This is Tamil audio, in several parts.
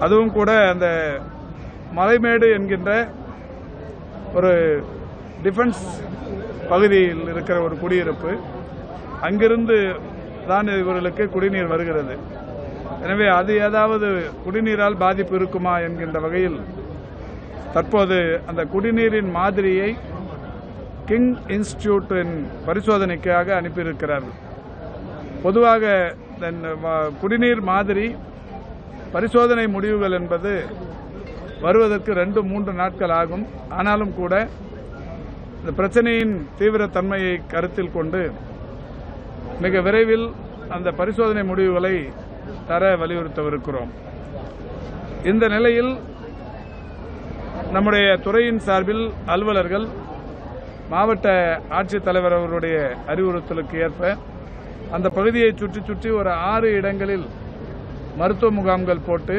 அதுவும் கூட அந்த மலைமேடு என்கின்ற ஒரு டிஃபென்ஸ் பகுதியில் இருக்கிற ஒரு குடியிருப்பு, அங்கிருந்து தான் இவர்களுக்கு குடிநீர் வருகிறது. எனவே அது ஏதாவது குடிநீரால் பாதிப்பு இருக்குமா என்கின்ற வகையில் தற்போது அந்த குடிநீரின் மாதிரியை கிங் இன்ஸ்டிடியூட்டின் பரிசோதனைக்காக அனுப்பியிருக்கிறார்கள். பொதுவாக குடிநீர் மாதிரி பரிசோதனை முடிவுகள் என்பது வருவதற்கு 2-3 நாட்கள் ஆகும். ஆனாலும் கூட இந்த பிரச்சனையின் தீவிரத்தன்மையை கருத்தில் கொண்டு மிக விரைவில் அந்த பரிசோதனை முடிவுகளை தர வலியுறுத்தவிருக்கிறோம். இந்த நிலையில் நம்முடைய துறையின் சார்பில் அலுவலர்கள் மாவட்ட ஆட்சித்தலைவர் அவருடைய அறிவுறுத்தலுக்கு ஏற்ப அந்த பகுதியை சுற்றி சுற்றி ஒரு 6 இடங்களில் மருத்துவ முகாம்கள் போட்டு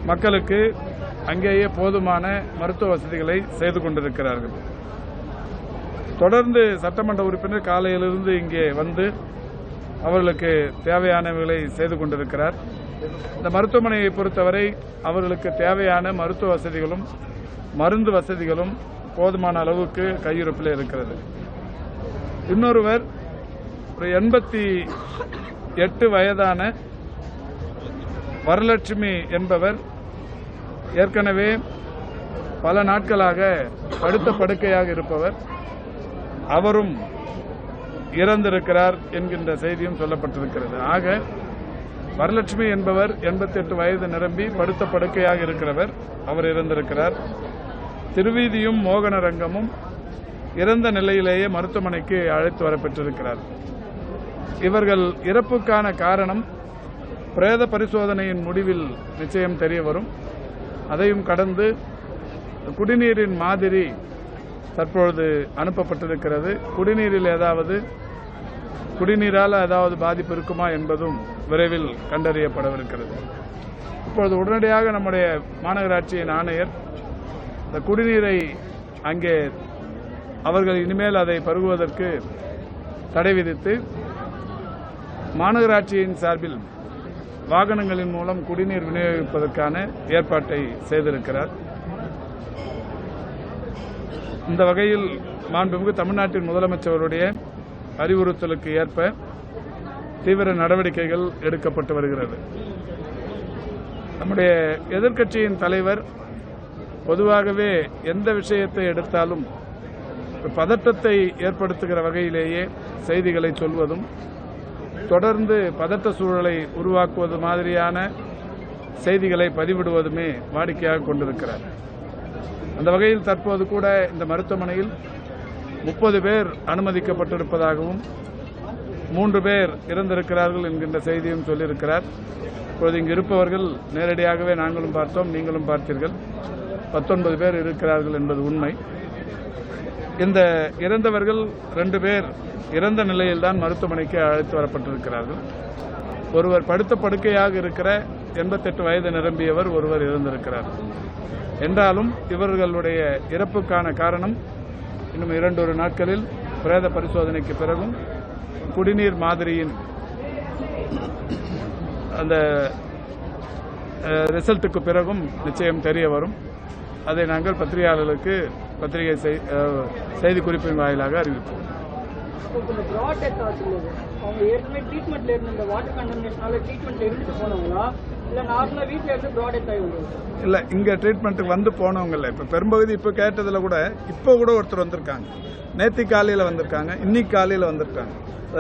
மக்களுக்கு அங்கேயே போதுமான மருத்துவ வசதிகளை செய்து கொண்டிருக்கிறார்கள். தொடர்ந்து சட்டமன்ற உறுப்பினர் காலையிலிருந்து இங்கே வந்து அவர்களுக்கு தேவையானவைகளை செய்து கொண்டிருக்கிறார். இந்த மருத்துவமனையை பொறுத்தவரை அவர்களுக்கு தேவையான மருத்துவ வசதிகளும் மருந்து வசதிகளும் போதுமான அளவுக்கு கையிருப்பில் இருக்கிறது. இன்னொருவர் ஒரு 88 வயதான வரலட்சுமி என்பவர் ஏற்கனவே பல நாட்களாக படுத்த படுக்கையாக இருப்பவர், அவரும் இறந்திருக்கிறார் என்கின்ற செய்தியும் சொல்லப்பட்டிருக்கிறது. ஆக வரலட்சுமி என்பவர் 88 வயது நிரம்பி படுத்த படுக்கையாக இருக்கிறவர், அவர் இறந்திருக்கிறார். திருவீதியும் மோகனரங்கமும் இறந்த நிலையிலேயே மருத்துவமனைக்கு அழைத்து வரப்பட்டிருக்கிறார். இவர்கள் இறப்புக்கான காரணம் பிரேத பரிசோதனையின் முடிவில் நிச்சயம் தெரிய வரும். அதையும் கடந்து குடிநீரின் மாதிரி தற்பொழுது அனுப்பப்பட்டிருக்கிறது. குடிநீரால் ஏதாவது பாதிப்பு இருக்குமா என்பதும் விரைவில் கண்டறியப்படவிருக்கிறது. இப்பொழுது உடனடியாக நம்முடைய மாநகராட்சியின் ஆணையர் இந்த குடிநீரை அங்கே அவர்கள் இனிமேல் அதை பருகுவதற்கு தடை விதித்து மாநகராட்சியின் சார்பில் வாகனங்களின் மூலம் குடிநீர் விநியோகிப்பதற்கான ஏற்பாட்டை செய்திருக்கிறார். இந்த வகையில் மாண்புமிகு தமிழ்நாட்டின் முதலமைச்சருடைய அறிவுறுத்தலுக்கு ஏற்ப தீவிர நடவடிக்கைகள் எடுக்கப்பட்டு வருகிறது. நம்முடைய எதிர்க்கட்சியின் தலைவர் பொதுவாகவே எந்த விஷயத்தை எடுத்தாலும் பதட்டத்தை ஏற்படுத்துகிற வகையிலேயே செய்திகளை சொல்வதும் தொடர்ந்து பதட்ட சூழலை உருவாக்குவது மாதிரியான செய்திகளை பதிவிடுவதுமே வாடிக்கையாக கொண்டிருக்கிறார். அந்த வகையில் தற்போது கூட இந்த மருத்துவமனையில் 30 பேர் அனுமதிக்கப்பட்டிருப்பதாகவும் 3 பேர் இறந்திருக்கிறார்கள் என்கின்ற செய்தியும் சொல்லியிருக்கிறார். இப்போது இங்கு இருப்பவர்கள் நேரடியாகவே நாங்களும் பார்த்தோம், நீங்களும் பார்த்தீர்கள். 19 பேர் இருக்கிறார்கள் என்பது உண்மை. இந்த இறந்தவர்கள் 2 பேர் இறந்த நிலையில்தான் மருத்துவமனைக்கு அழைத்து வரப்பட்டிருக்கிறார்கள். ஒருவர் படுத்த படுக்கையாக இருக்கிற 88 வயது நிரம்பியவர் ஒருவர் இறந்திருக்கிறார். என்றாலும் இவர்களுடைய இறப்புக்கான காரணம் இன்னும் 2 நாட்களில் பிரேத பரிசோதனைக்கு பிறகும் குடிநீர் மாதிரியின் அந்த ரிசல்ட்டுக்கு பிறகும் நிச்சயம் தெரிய வரும். அதை நாங்கள் பத்திரிகையாளர்களுக்கு பத்திரிகை செய்தி குறிப்பின் வாயிலாக அறிவிப்போம். இல்ல, இங்க ட்ரீட்மெண்ட்டுக்கு வந்து போனவங்க இல்ல. இப்ப பெரும்பகுதி இப்ப கேட்டதுல கூட ஒருத்தர் வந்திருக்காங்க. நேற்று காலையில வந்திருக்காங்க, இன்னைக்கு காலையில வந்திருக்காங்க.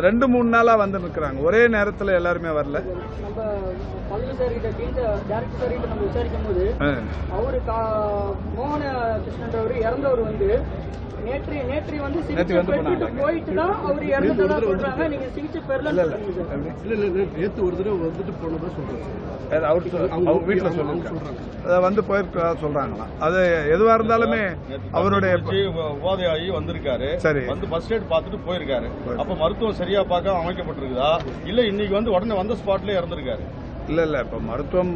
2-3 நாளா வந்து நிற்கிறாங்க. ஒரே நேரத்தில் எல்லாருமே வரல. நேற்று வந்து போயிட்டு தான் அவர் இறந்ததா சொல்றாங்க. நீங்க சிகிச்சை பெறல. நேற்று ஒரு தடவை வந்துட்டு போனதா சொல்றாங்க. அவங்க வீட்டுல வந்து போயிருக்கா சொல்றாங்களா? அது எதுவா இருந்தாலுமே அவருடைய உபாதையாகி வந்திருக்காரு. சரி, வந்து ஃபர்ஸ்ட் எய்ட் பார்த்துட்டு போயிருக்காரு. அப்ப மருத்துவம் சரியா பார்க்க அமைக்கப்பட்டிருக்குதா இல்ல இன்னைக்கு வந்து உடனே வந்த ஸ்பாட்ல இறந்திருக்காரு? இல்ல இப்ப மருத்துவம்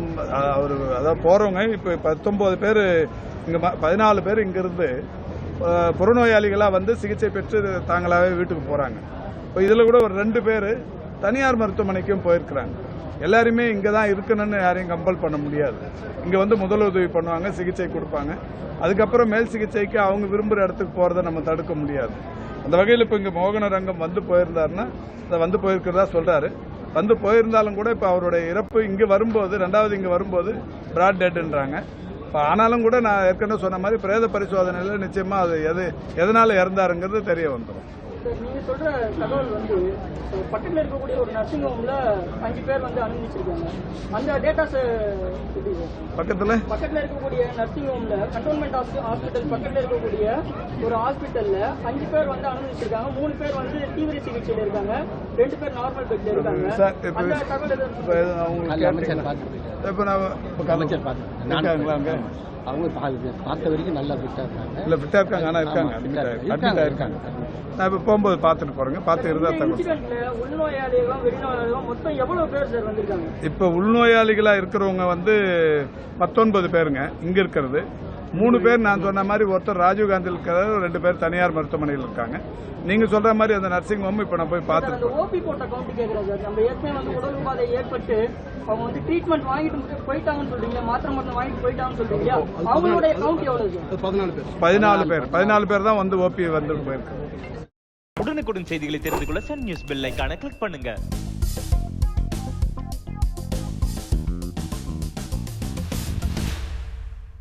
அவரு அதாவது போறவங்க இப்ப 19 பேர் இங்க 14 பேர் இங்க இருந்து புறநோயாளிகளா வந்து சிகிச்சை பெற்று தாங்களாவே வீட்டுக்கு போறாங்க. இப்போ இதுல கூட ஒரு 2 பேர் தனியார் மருத்துவமனைக்கும் போயிருக்கிறாங்க. எல்லாருமே இங்கே தான் இருக்கணும்னு யாரையும் கம்பல் பண்ண முடியாது. இங்கே வந்து முதலுதவி பண்ணுவாங்க, சிகிச்சை கொடுப்பாங்க. அதுக்கப்புறம் மேல் சிகிச்சைக்கு அவங்க விரும்புகிற இடத்துக்கு போகிறத நம்ம தடுக்க முடியாது. அந்த வகையில் இப்போ இங்கே மோகனரங்கம் வந்து போயிருந்தாருன்னா அதை வந்து போயிருக்கிறதா சொல்கிறாரு. வந்து போயிருந்தாலும் கூட இப்போ அவருடைய இறப்பு இங்கே வரும்போது, ரெண்டாவது இங்கே வரும்போது பிராட் டெட்ன்றாங்க. இப்போ ஆனாலும் கூட நான் ஏற்கனவே சொன்ன மாதிரி பிரேத பரிசோதனையில் நிச்சயமாக அது எதனால் இறந்தாருங்கிறது தெரிய வந்துடும். நீங்க சொல்ற தகவல் வந்து பக்கத்துல இருக்கக்கூடிய ஒரு நர்சிங் ஹோம்ல 5 பேர் வந்து அனுமதிச்சிருக்காங்க. அந்த டேட்டாஸ் பக்கத்துல இருக்கக்கூடிய நர்சிங் ஹோம்ல கண்டோன்மெண்ட் ஹாஸ்பிட்டல் பக்கத்துல இருக்கக்கூடிய ஒரு ஹாஸ்பிட்டல்ல 5 பேர் வந்து அனுமதிச்சிருக்காங்க. 3 பேர் வந்து தீவிர சிகிச்சையில இருக்காங்க, 2 பேர் நார்மல் பெட்ல இருக்காங்க. அந்த தகவல் அவங்க பார்த்த வரைக்கும் நல்லா ஃபிட்டா இருக்காங்க. இல்ல ஃபிட்டா இருக்காங்க, ஆனா இருக்காங்க அட்மிட் ஆயிருக்காங்க. நான் இப்ப போகும்போது பார்த்துட்டு போறேங்க. பார்த்து இருந்தா உள்நோயாளிகளும் வெளிநோயாளிகளும் மொத்தம் எவ்வளவு பேர் சார் வந்திருக்காங்க? இப்ப உள்நோயாளிகளா இருக்கிறவங்க வந்து 19 பேருங்க இங்க இருக்கிறது. 3 பேர் நான் சொன்ன மாதிரி ஒருத்தர் ராஜீவ்காந்தியில் இருக்கிறார், 2 பேர் தனியார் மருத்துவமனையில் இருக்காங்க. நீங்க சொல்ற மாதிரி அந்த நர்சிங் ஹோம் இப்ப நான் போய் பார்த்துட்டு ஓபி போட்ட கவுண்ட் கேக்குறேன் சார். நம்ம ஏற்கனவே வந்து உடல் உபாதை ஏற்பட்டு அவங்க வந்து ட்ரீட்மெண்ட் வாங்கிட்டு போயிட்டாங்கன்னு சொல்றீங்க, மாத்திரை மருந்து வாங்கிட்டு போயிட்டாங்கன்னு சொல்றீங்க. அவங்களுடைய கவுண்ட் எவ்வளவு? 14 பேர் தான் வந்து ஓபி வந்து போயிருக்காங்க. உடனுக்குடன் செய்திகளை தெரிந்து கொள்ள சன் நியூஸ் பெல் ஐகானை கிளிக் பண்ணுங்க.